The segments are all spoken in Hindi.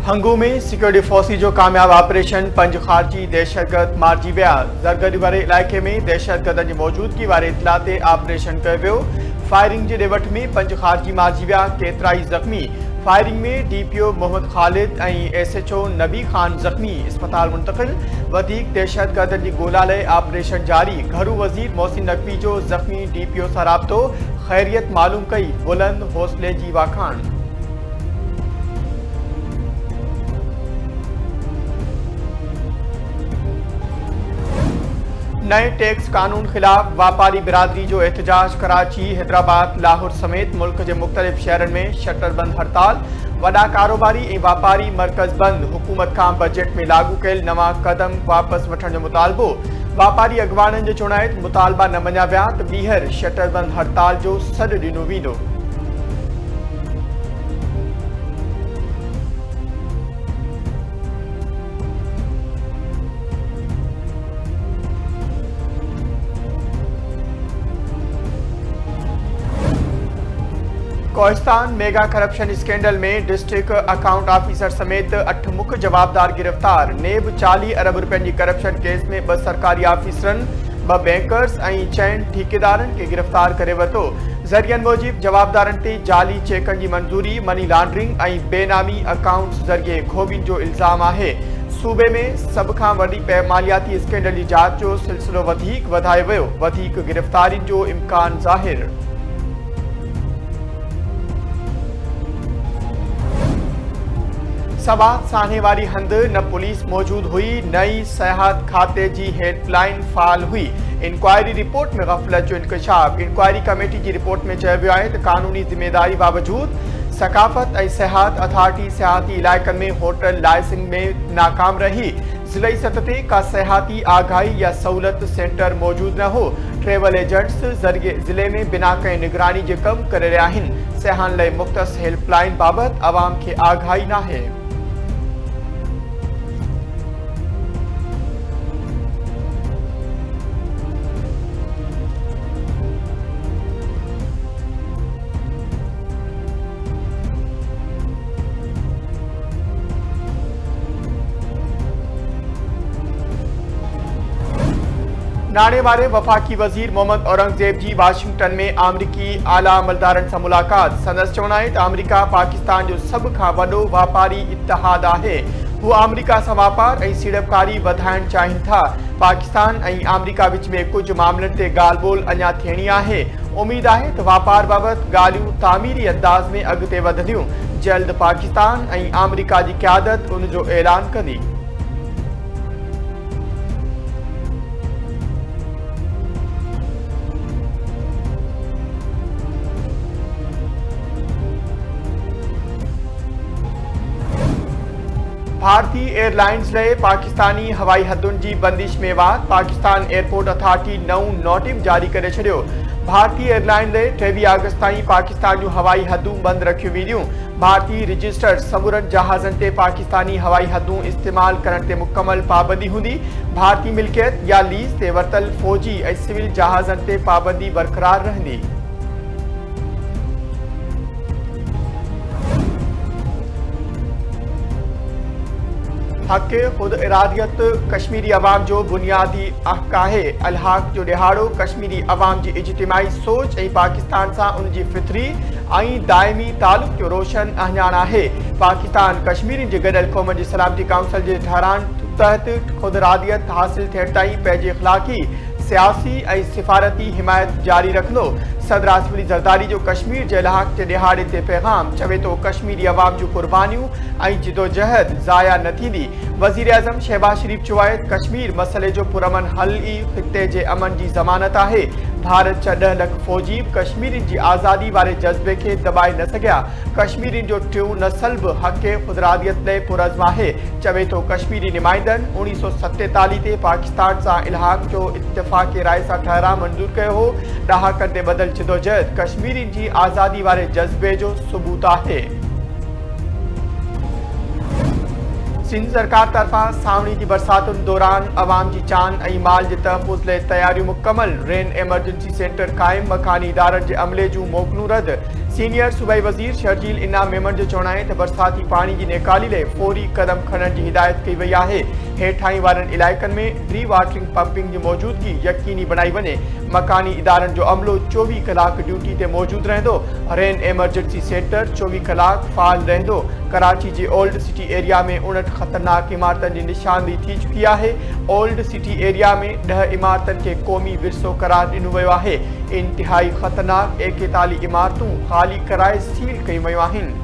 हंगू में सिक्योरिटी फोर्सिस जो कामयाब ऑपरेशन पंज खारजी दहशतगर्द मारिजी विया। ज़रगरी वारे इलाइक़े में दहशतगर्दनि जी मौजूदगी वारे इतला ते ऑपरेशन कयो वियो। फायरिंग जे ॾिवठ में पंज खारजी मारिजी विया, केतिराई ज़ख़्मी। फायरिंग में DPO मोहम्मद ख़ालिद ऐं SHO नबी खान ज़ख़्मी, अस्पताल मुंतक़िल। वधीक दहशतगर्दनि जी ॻोल्हा लाइ ऑपरेशन जारी। घरू वज़ीर मोहसिन नक़वी जो ज़ख़्मी DPO सां राब्तो, ख़ैरियत मालूम कई, बुलंद हौसले जी वाखाण। नए टैक्स कानून खिलाफ वापारी बिरादरी जो एहतजाज। कराची, हैदराबाद, लाहौर समेत मुल्क के मुख्तलिफ शहरन में शटर बंद हड़ताल। वडा कारोबारी ऐं वापारी मरकज़ बंद। हुकूमत का बजट में लागू कयल नवा कदम वापस वठण जो मुतालबो। वापारी अगवाननि जे चुनाइट मुतालबा न मञा विया त ॿीहर शटर बंद हड़ताल जो सॾु ॾिनो वेंदो। कोहिस्तान मेगा करप्शन स्कैंडल में डिस्ट्रिक्ट अकाउंट ऑफिसर समेत 8 मुख्य जवाबदार गिरफ्तार। नेब 40 अरब रुपयनि जी करप्शन केस में 2 सरकारी ऑफिसरनि, 2 बैंकर्स ऐं 6 ठेकेदारनि के गिरफ्तार करे वरितो। ज़रियनि मूजिब जवाबदारनि ते जाली चेकनि जी मंज़ूरी, मनी लॉन्ड्रिंग ऐं बेनामी अकाउंट्स ज़रिए घोबिन जो इल्ज़ाम आहे। सूबे में सभ खां वॾी मालियाती स्कैंडल जी जांच जो सिलसिलो वधीक वधायो वियो। वधीक गिरफ्तारियुनि जो इम्कान ज़ाहिर। सवात साने वारी हंद न पुलिस मौजूद हुई, नई सियाहत खाते जी हेल्पलाइन फाल हुई। इंक्वायरी रिपोर्ट में गफलत जो इंकशाफ। इंक्वायरी कमेटी की रिपोर्ट में चयो वियो आहे त कानूनी जिम्मेदारी बावजूद सकाफत ऐं सियाहत अथॉरिटी सियाहती इलाइक़नि में होटल लाइसेंस में नाकाम रही। ज़िलई सतह ते का सियाहती आगाही या सहूलत सेंटर मौजूद न हो। ट्रेवल एजेंट्स ज़रिए ज़िले में बिना कंहिं निगरानी जे कम करे रहिया आहिनि। सियाहनि लाइ मुख़्तस हेल्पलाइन बाबति अवाम खे आगाही नाहे। नाणे वारे वफ़ाक़ी वज़ीर मोहम्मद औरंगज़ेब जी वाशिंगटन में अमरीकी आला अमलदारनि सां मुलाक़ात। संदसि चवणु आहे त अमरीका पाकिस्तान जो सभ खां वॾो वापारी इतिहाद आहे। हू अमरीका सां वापार ऐं सीड़पकारी वधाइण चाहिनि था। पाकिस्तान ऐं अमरीका विच में कुझु मामलनि ते ॻाल्हि ॿोल अञा थियणी आहे। उमेद आहे त वापार बाबति ॻाल्हियूं तामीरी अंदाज़ में अॻिते वधंदियूं। जल्द पाकिस्तान ऐं अमरीका जी क़यादत उन जो ऐलान कंदी। भारतीय एयरलाइंस लाइ पाकिस्तानी हवाई हदुनि जी बंदिश में वार। पाकिस्तान एयरपोर्ट अथॉरिटी नओं नोटिस जारी करे छॾियो। भारतीय एयरलाइन लाइ 23 अगस्त ताईं पाकिस्तान जूं हवाई हदूं बंदि रखियूं वेंदियूं। भारतीय रजिस्टर्ड समूरनि जहाज़नि ते पाकिस्तानी हवाई हदूं इस्तेमाल करण ते मुकमल पाबंदी हूंदी। भारतीय मिल्कियत या लीज़ ते वरितल फ़ौजी ऐं सिविल जहाज़नि ते पाबंदी बरक़रार रहंदी। हक़ ख़ुद इरादियत कश्मीरी अवाम जो बुनियादी हक़ आहे। अलहाक़ जो ॾिहाड़ो कश्मीरी अवाम जी इज्तिमाही सोच ऐं पाकिस्तान सां उन जी फितरी ऐं दाइमी तालुक़ जो रोशन अहञाण आहे। पाकिस्तान कश्मीरियुनि जे गॾियल क़ौमनि जी सलामती काउंसिल जे ठहराइण तहत ख़ुद इरादियत हासिल थियण ताईं पंहिंजी इख़लाक़ी, सियासी ऐं सिफ़ारती हिमायत जारी रखंदो। सदर आसिफ अली ज़रदारी जो कश्मीर जे अलहाक़ जे ॾिहाड़े ते पैगाम चवे थो कश्मीरी अवाम जूं कुर्बानियूं ऐं जिदोजहद ज़ाया न थींदी। वज़ीर आज़म शहबाज शरीफ़ चयो आहे त कश्मीर मसइले जो पुरअमन हल ई ख़िते जे अमन जी ज़मानत आहे। भारत जा 10 लख फ़ौजी कश्मीरियुनि जी आज़ादी वारे जज़्बे खे दॿाए न सघिया। कश्मीरियुनि जो टियों नस्ल बि हक़ ख़ुद इरादियत लाइ पुरज़्म आहे। चवे थो कश्मीरी नुमाइंदनि 1947 ते पाकिस्तान सां इल्हाक़ जो इत्तिफ़ाक़ी राय सां ठहराउ मंज़ूर कयो हो। ॾहाकनि ते बदल जिदोजहद कश्मीरियुनि जी आज़ादी वारे जज़्बे जो सबूत आहे। सिंध सरकार तरफा सावणी की बरसातुनि दौरान अवाम की जान ऐं माल के तहफ़ुज़ लाइ तैयारियूं मुकम्मल। रेन एमरजेंसी सेंटर क़ाइम। मकानी इदारनि के अमले जूं मोकलूं रद्द। सीनियर सूबाई वज़ीर शर्जील इनाम मेमन जो चवण आहे त बरसाती पानी जी नेकाली लाइ फौरी कदम खणण जी हिदायत कई वई आहे। हेठाई वारनि इलाइक़नि में री वाटरिंग पंपिंग जी मौजूदगी यकीनी बनाई वञे। मकानी इदारनि जो अमलो 24 कलाक ड्यूटी ते मौजूद रहंदो। रेन एमरजेंसी सेंटर 24 कलाक फाल रहंदो। कराची जे ओल्ड सिटी एरिया में 59 ख़तरनाक इमारतनि जी निशानदेही थी चुकी आहे। ओल्ड सिटी एरिया में 10 इमारतनि खे क़ौमी विरसो करार ॾिनो वियो आहे। इंतिहाई ख़तरनाक 41 इमारतूं ख़ाली कराए सील कयूं वयूं आहिनि।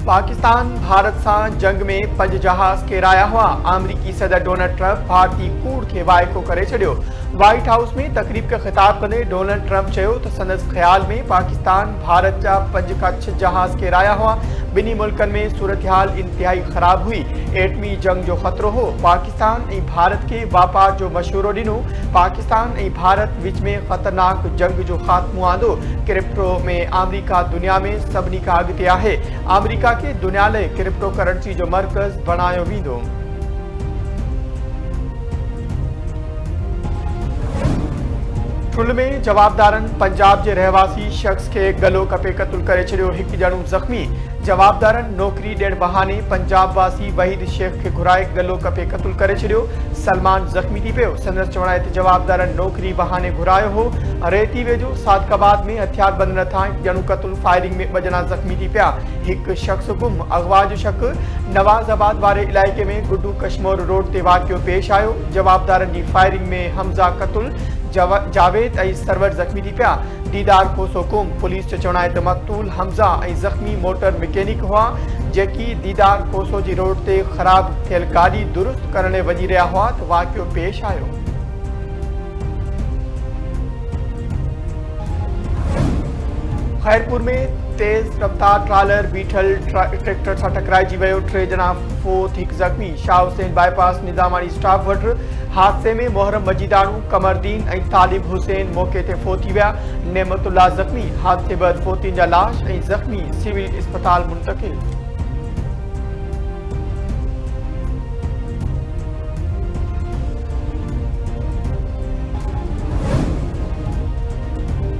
पाकिस्तान भारत सां जंग में 5 जहाज किराया हुआ। अमरीकी सदर डोनाल्ड ट्रंप भारतीय कूड़ खे वाइको करे छॾियो। व्हाइट हाउस में तकरीब खे ख़िताब कंदे डोनाल्ड ट्रंप चयो त संदसि ख़्याल में पाकिस्तान भारत जा 5 खां 6 जहाज किराया हुआ। ॿिन्ही मुल्कनि में सूरतहाल इंतिहाई ख़राब हुई। एटमी जंग जो ख़तरो हो। पाकिस्तान ऐं भारत खे वापार जो मशवरो ॾिनो। पाकिस्तान ऐं भारत विच में ख़तरनाक जंग जो ख़ात्मो आंदो। क्रिप्टो में अमरीका दुनिया में सभिनी खां अॻिते आहे। अमरीका के दुनिया लाइ क्रिप्टो करेंसी जो मर्कज़ बणायो वेंदो। ठुल में जवाबदारनि पंजाब जे रहवासी शख्स के गलो कपे क़तल करे छॾियो। हिकु ॼणो ज़ख़्मी। जवाबदारनि नौकरी ॾियण बहाने पंजाब वासी वहीद शेख खे घुराए गलो कपे क़तल करे छॾियो। सलमान ज़ख़्मी थी पियो। संदसि चवण आहे त जवाबदारनि नौकरी बहाने घुरायो हो। रेती वेझो सादकाबाद में हथियारबंद न था। हिकु ॼणो क़तल। फायरिंग में 2 ॼणा ज़ख़्मी थी पिया। हिकु शख़्स गुम। अगवा जो शक नवाज़ाबाद वारे इलाइक़े में गुड्डू कश्मीर रोड ते वाक़ियो पेश आयो। जवाबदारनि जी फायरिंग में हमज़ा क़तल। जावेद ऐं सरवर ज़ख़्मी थी पिया। दीदार खोसो कुम। पुलिस जो चवण आहे त मक़तूल हमज़ा ऐं ज़ख़्मी मोटर मैकेनिक हुआ जेकी दीदार खोसो जी रोड ते ख़राब थियल गाॾी दुरुस्त करण लाइ वञी रहिया हुआ त वाक़ियो पेश आयो। खैरपुर में तेज़ रफ्तार ट्रालर बीठल ट्रैक्टर सां टकराइजी वियो। 3 ॼणा फोत, 1 ज़ख़्मी। शाह हुसैन बाईपास निज़ामानी स्टाफ वटि हादसे में मोहरम मजीदाणू, कमरदीन ऐं तालिब हुसैन मौक़े ते फोत थी विया। नेमतुल्ला ज़ख़्मी। हादसे बैदि फोतियुनि जा लाश ऐं ज़ख़्मी सिविल इस्पताल मुंतक़िल।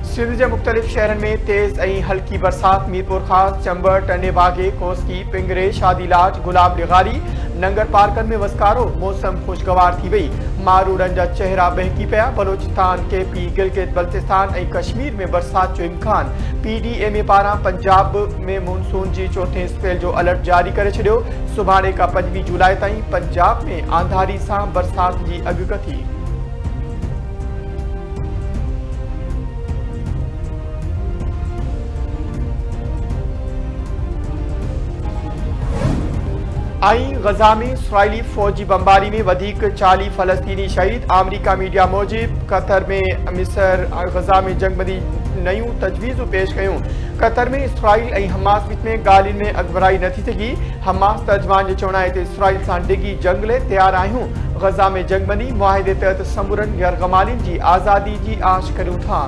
सिंध के मुख्तलिफ शहरन में तेज़ ऐं हल्की बरसात। मीरपुर खास, चंबर, टंडे बागे, कोस्की, पिंगरे, शादीलाट, गुलाब डिगारी, नंगर पार्कन में वस्कारो। मौसम खुशगवार थी वई। मारूड़न जा चेहरा बहकी पिया। बलोचिस्तान, केपी, गिलगित बल्तिस्तान ऐं कश्मीर में बरसात जो इम्कान। PDMA पारां पंजाब में मानसून जी 4थे स्पेल जो अलर्ट जारी करे छॾियो। सुभाणे खां 5 जुलाई ताईं पंजाब में आंधारी सां बरसात जी अॻकथी। गजा में इसराइली फौजी बमबारी में 40 फलस्तीनी शहीद। अमरीका मीडिया मूजिब कतर में मिस्र गजा में जंगबंदी नयूं तजवीज़ूं पेश कयूं। कतर में इसराइल ऐं हमास विच में ॻाल्हियुनि में अॻभराई नथी सघी। हमास तर्जमान जो चवण आहे त इसराइल सां डिघी जंग लाइ तयारु आहियूं। गजा में जंगबंदी मुआहिदे तहत समूरनि यरगमालियुनि जी आज़ादी जी आश करियूं था।